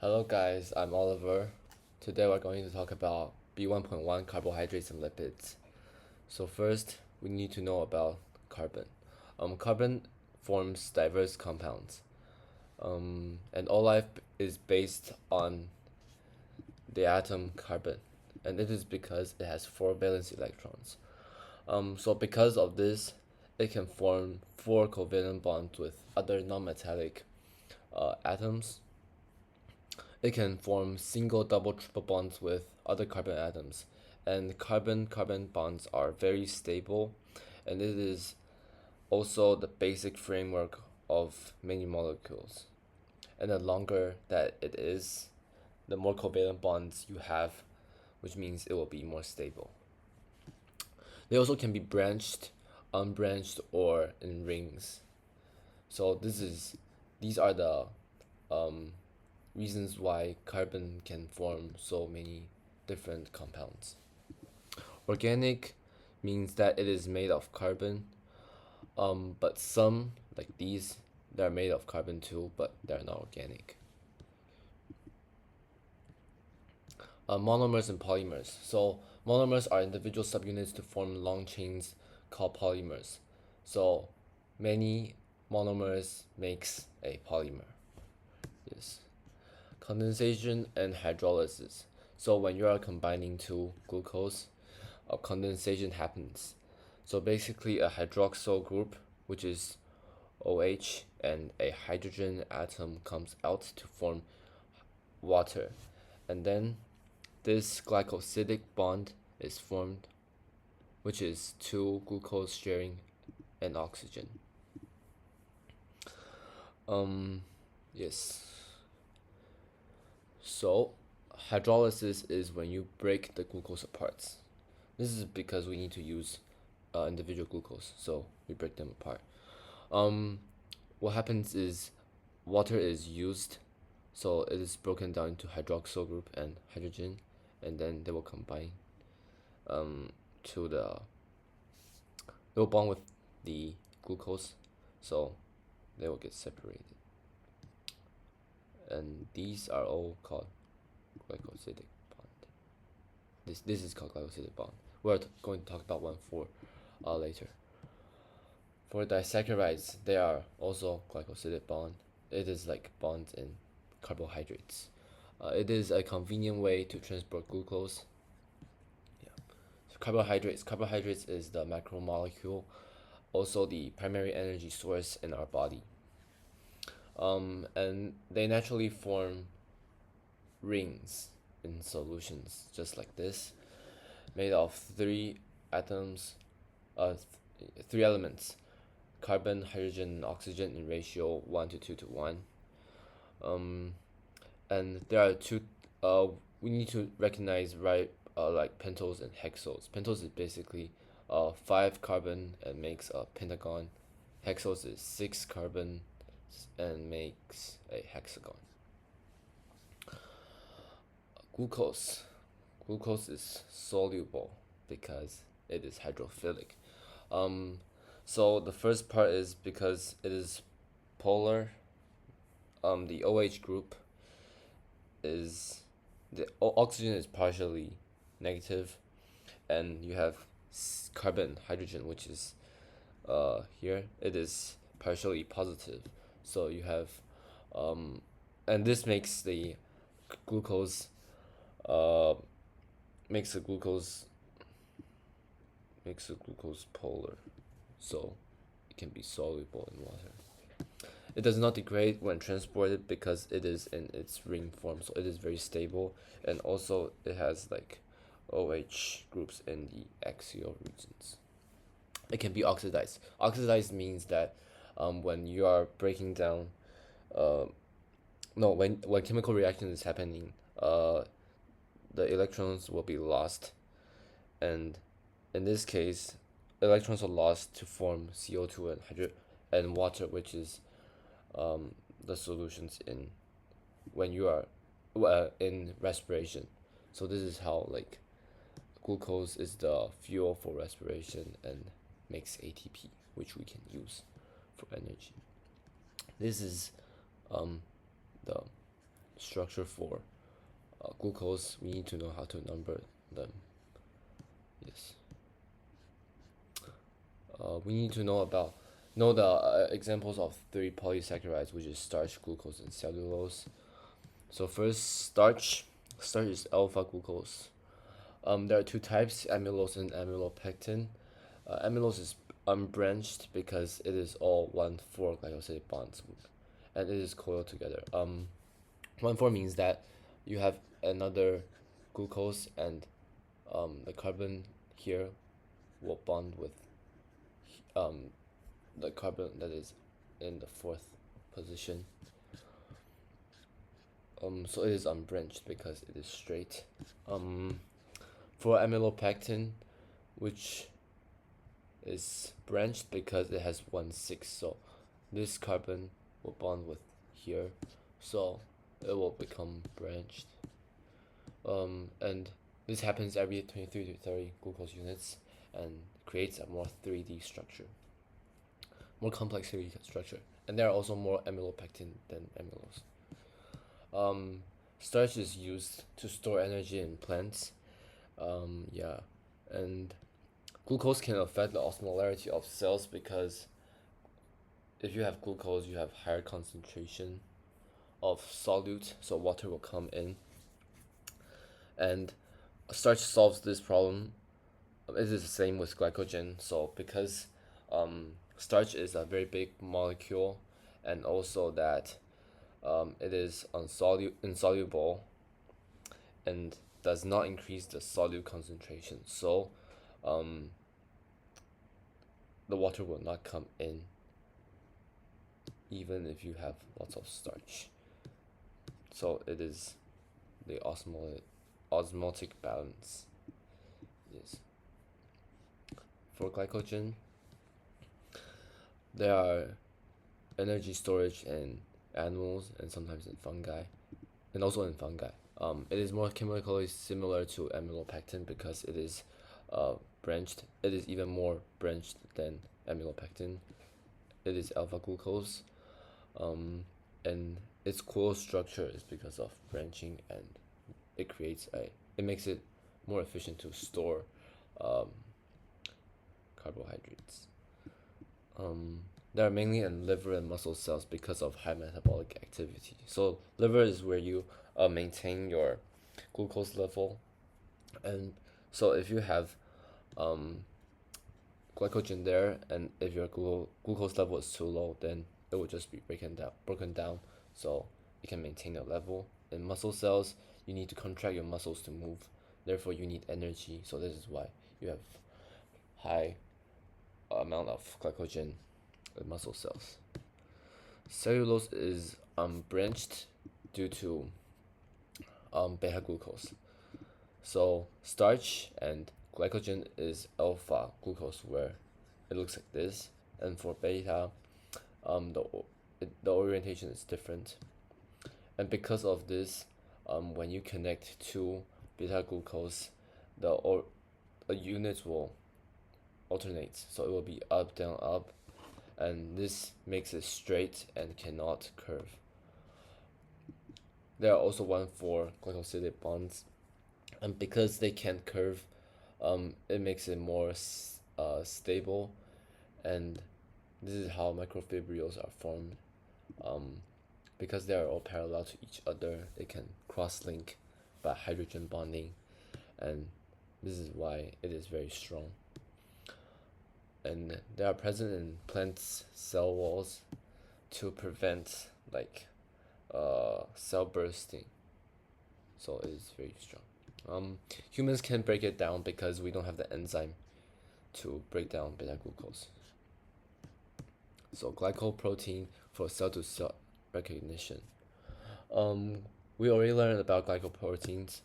Hello guys, I'm Oliver. Today we're going to talk about B1.1 carbohydrates and lipids. So first, we need to know about carbon. Carbon forms diverse compounds. And all life is based on the atom carbon, and it is because it has 4 valence electrons. So because of this, it can form 4 covalent bonds with other non-metallic atoms. It can form single, double, triple bonds with other carbon atoms. And carbon-carbon bonds are very stable, and it is also the basic framework of many molecules. And the longer that it is, the more covalent bonds you have, which means it will be more stable. They also can be branched, unbranched, or in rings. So these are the reasons why carbon can form so many different compounds. Organic means that it is made of carbon, but some, like these, they're made of carbon too, but they're not organic. Monomers and polymers. So monomers are individual subunits to form long chains called polymers. So many monomers makes a polymer. Yes. Condensation and hydrolysis. So when you are combining two glucose, condensation happens. So basically a hydroxyl group, which is OH, and a hydrogen atom comes out to form water. And then this glycosidic bond is formed, which is two glucose sharing an oxygen. Yes. So hydrolysis is when you break the glucose apart. This is because we need to use individual glucose, so we break them apart. What happens is water is used, so it is broken down into hydroxyl group and hydrogen, and then they will combine they will bond with the glucose, so they will get separated. And these are all called glycosidic bond. This is called glycosidic bond. We're going to talk about 1,4 later. For disaccharides, they are also glycosidic bond. It is like bonds in carbohydrates. It is a convenient way to transport glucose. Yeah. So Carbohydrates is the macromolecule, also the primary energy source in our body. And they naturally form rings in solutions, just like this, made of 3 atoms, 3 elements: carbon, hydrogen, and oxygen in ratio 1 to 2 to 1. And there are two. We need to recognize like pentose and hexose. Pentose is basically 5 carbon and makes a pentagon. Hexose is 6 carbon and makes a hexagon. Glucose is soluble because it is hydrophilic. So the first part is because it is polar. The OH group is the oxygen is partially negative, and you have carbon, hydrogen, which is here. It is partially positive. So you have, and this makes the glucose, makes the glucose polar, so it can be soluble in water. It does not degrade when transported because it is in its ring form, so it is very stable, and also it has like OH groups in the axial regions. It can be oxidized. Oxidized means that when you are breaking down, when chemical reaction is happening, the electrons will be lost, and in this case, electrons are lost to form CO2 and water, which is the solutions in when you are in respiration. So this is how like glucose is the fuel for respiration and makes ATP, which we can use for energy. This is the structure for glucose, we need to know how to number them. Yes. We need to know the examples of three polysaccharides, which is starch, glucose, and cellulose. So first, starch. Starch is alpha glucose. There are two types, amylose and amylopectin. Amylose is unbranched because it is all 1,4 glycosidic bonds, and it is coiled together. 1,4 means that you have another glucose, and the carbon here will bond with the carbon that is in the fourth position. So it is unbranched because it is straight. For amylopectin, which is branched because it has 1,6, so this carbon will bond with here, so it will become branched. And this happens every 23 to 30 glucose units and creates a more 3D structure, more complex 3D structure. And there are also more amylopectin than amylose. Starch is used to store energy in plants. And glucose can affect the osmolarity of cells because if you have glucose, you have higher concentration of solute, so water will come in. And starch solves this problem. It is the same with glycogen. So because starch is a very big molecule, and also that it is insoluble and does not increase the solute concentration. So the water will not come in even if you have lots of starch. So it is the osmotic balance. Yes. For glycogen, there are energy storage in animals and sometimes in fungi, and also in fungi. It is more chemically similar to amylopectin because it is branched. It is even more branched than amylopectin. It is alpha glucose, and its core structure is because of branching, and it makes it more efficient to store carbohydrates. They are mainly in liver and muscle cells because of high metabolic activity. So liver is where you maintain your glucose level, and so if you have glycogen there, and if your glucose level is too low, then it will just be broken down, so it can maintain a level. In muscle cells, you need to contract your muscles to move. Therefore, you need energy. So this is why you have high amount of glycogen in muscle cells. Cellulose is branched due to beta glucose. So starch and glycogen is alpha glucose, where it looks like this, and for beta, the orientation is different. And because of this, when you connect to beta glucose, the units will alternate, so it will be up, down, up, and this makes it straight and cannot curve. There are also 1,4 glycosidic bonds, and because they can't curve, it makes it more stable, and this is how microfibrils are formed. Because they are all parallel to each other, they can cross-link by hydrogen bonding, and this is why it is very strong. And they are present in plants' cell walls to prevent cell bursting, so it is very strong. Humans can break it down because we don't have the enzyme to break down beta glucose. So glycoprotein for cell-to-cell recognition. We already learned about glycoproteins,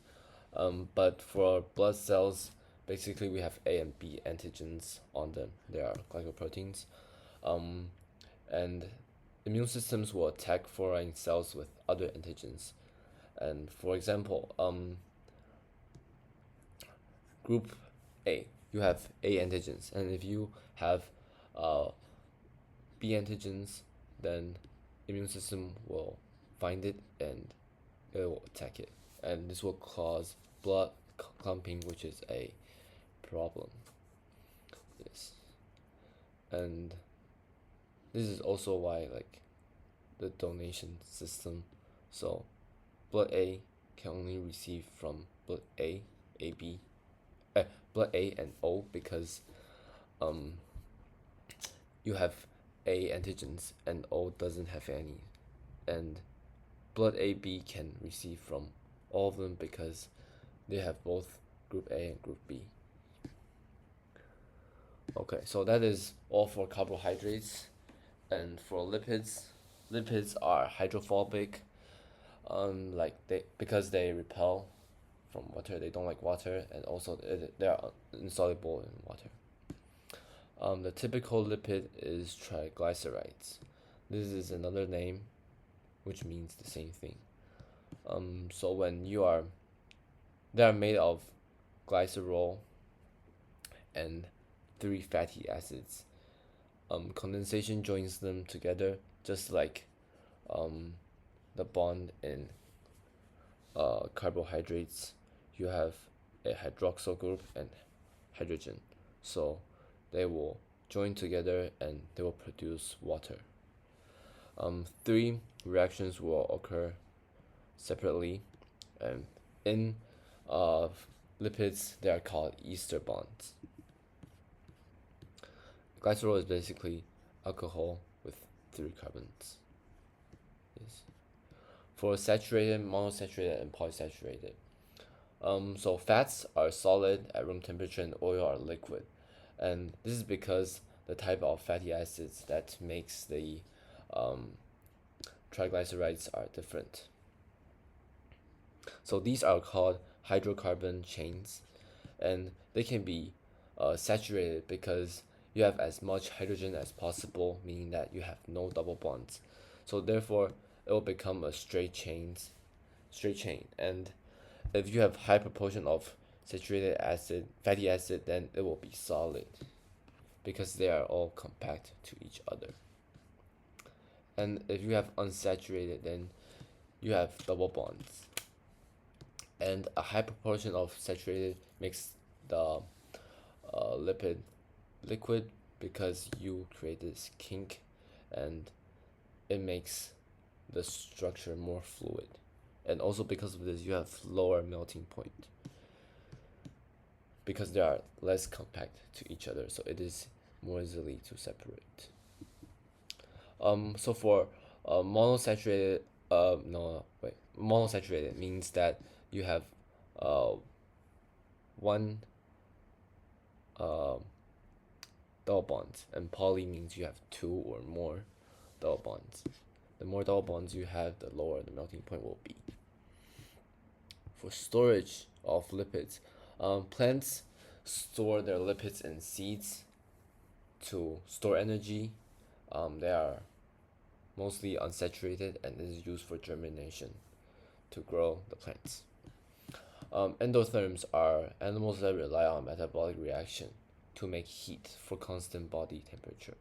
but for blood cells, basically we have A and B antigens on them. They are glycoproteins, and immune systems will attack foreign cells with other antigens. And for example, group A, you have A antigens, and if you have B antigens, then immune system will find it and it will attack it, and this will cause blood clumping, which is a problem. Yes, and this is also why like the donation system, so blood A can only receive from blood A, AB, blood A and O, because um you have A antigens and O doesn't have any, and blood AB can receive from all of them because they have both group A and group B. Okay, so that is all for carbohydrates. And for lipids, lipids are hydrophobic, like they, because they repel from water, they don't like water, and also they are insoluble in water. The typical lipid is triglycerides. This is another name which means the same thing. So when they are made of glycerol and three fatty acids. Condensation joins them together, just like the bond in carbohydrates. You have a hydroxyl group and hydrogen, so they will join together and they will produce water. Three reactions will occur separately, and in lipids they are called ester bonds. Glycerol is basically alcohol with three carbons. Yes. For saturated, monosaturated, and polysaturated. So fats are solid at room temperature and oil are liquid. And this is because the type of fatty acids that makes the triglycerides are different. So these are called hydrocarbon chains, and they can be saturated because you have as much hydrogen as possible, meaning that you have no double bonds. So therefore, it will become a straight chain. And if you have high proportion of saturated acid, fatty acid, then it will be solid because they are all compact to each other. And if you have unsaturated, then you have double bonds. And a high proportion of saturated makes the lipid liquid because you create this kink, and it makes the structure more fluid. And also because of this, you have lower melting point because they are less compact to each other, so it is more easily to separate. So for monosaturated, monosaturated means that you have one double bonds, and poly means you have two or more double bonds. The more double bonds you have, the lower the melting point will be. For storage of lipids, plants store their lipids in seeds to store energy. They are mostly unsaturated and is used for germination to grow the plants. Endotherms are animals that rely on metabolic reaction to make heat for constant body temperature.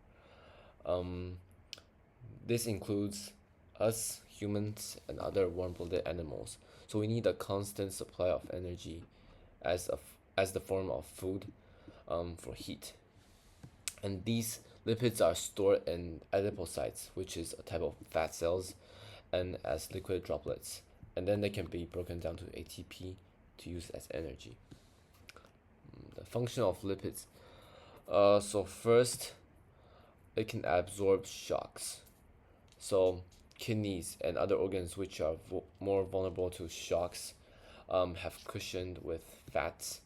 This includes us, humans, and other warm-blooded animals. So we need a constant supply of energy as the form of food for heat. And these lipids are stored in adipocytes, which is a type of fat cells, and as liquid droplets. And then they can be broken down to ATP to use as energy. The function of lipids. So first, it can absorb shocks. So kidneys and other organs which are more vulnerable to shocks have cushioned with fats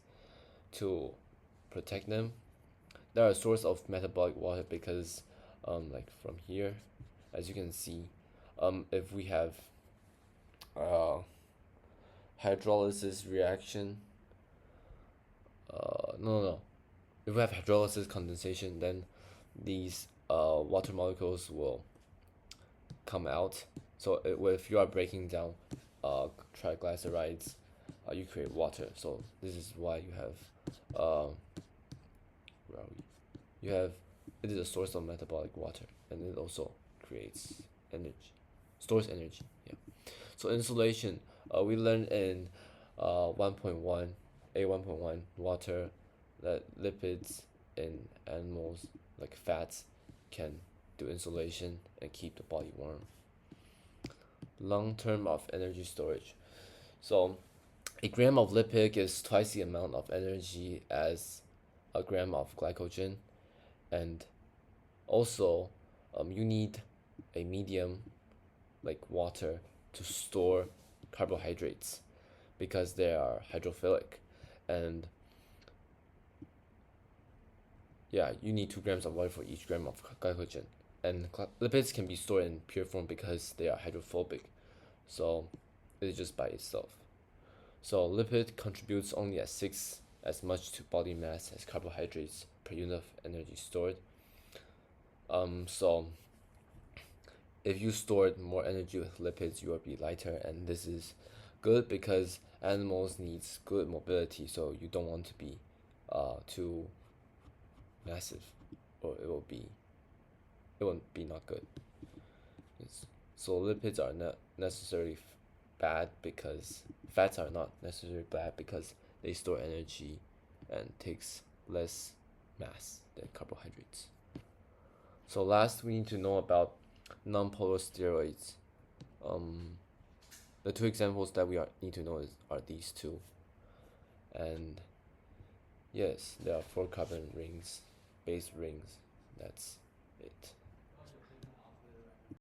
to protect them. They're a source of metabolic water because like from here, as you can see, if we have hydrolysis reaction, no, if we have hydrolysis condensation, then these water molecules will come out. So if you are breaking down triglycerides, you create water. So this is why you have where are we? You have, it is a source of metabolic water, and it also creates energy, stores energy. Yeah. So insulation, We learned in 1.1, A1.1, water, that lipids in animals, like fats, can do insulation and keep the body warm. Long term of energy storage. So, a gram of lipid is twice the amount of energy as a gram of glycogen, and also you need a medium like water to store carbohydrates because they are hydrophilic, and yeah, you need 2 grams of water for each gram of glycogen. And lipids can be stored in pure form because they are hydrophobic, so it's just by itself. So lipid contributes only at 6 as much to body mass as carbohydrates per unit of energy stored. So if you stored more energy with lipids, you will be lighter, and this is good because animals needs good mobility, so you don't want to be too massive, or it won't be not good. So lipids are not necessarily bad because fats are not necessarily bad because they store energy and takes less mass than carbohydrates. So last, we need to know about nonpolar steroids. The two examples that we need to know are these two. And yes, there are 4 carbon rings, base rings. That's it.